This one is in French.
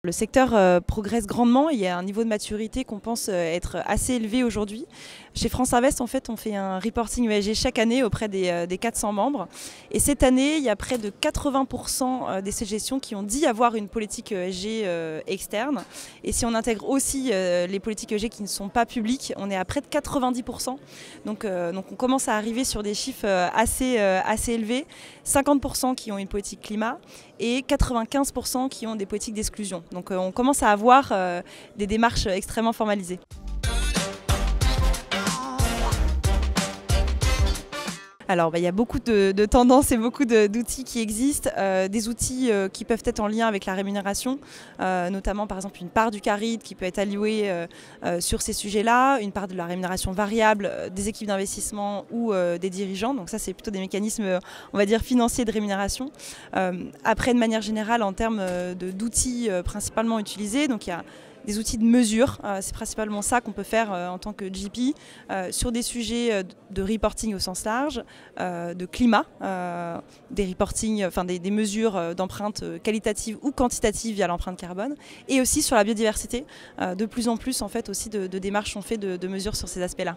Le secteur progresse grandement, il y a un niveau de maturité qu'on pense être assez élevé aujourd'hui. Chez France Invest, en fait, on fait un reporting ESG chaque année auprès des 400 membres. Et cette année, il y a près de 80% des ces gestions qui ont dit avoir une politique ESG externe. Et si on intègre aussi les politiques ESG qui ne sont pas publiques, on est à près de 90%. Donc on commence à arriver sur des chiffres assez élevés. 50% qui ont une politique climat et 95% qui ont des politiques d'exclusion. Donc on commence à avoir des démarches extrêmement formalisées. Alors, il y a beaucoup de tendances et beaucoup d'outils qui existent, des outils qui peuvent être en lien avec la rémunération, notamment par exemple une part du carry qui peut être allouée sur ces sujets-là, une part de la rémunération variable des équipes d'investissement ou des dirigeants. Donc ça, c'est plutôt des mécanismes, on va dire, financiers de rémunération. Après, de manière générale, en termes d'outils principalement utilisés, donc il y a des outils de mesure, c'est principalement ça qu'on peut faire en tant que GP sur des sujets de reporting au sens large, de climat, des reporting, enfin des mesures d'empreinte qualitative ou quantitative via l'empreinte carbone, et aussi sur la biodiversité. De plus en plus en fait aussi de démarches sont faites de mesures sur ces aspects-là.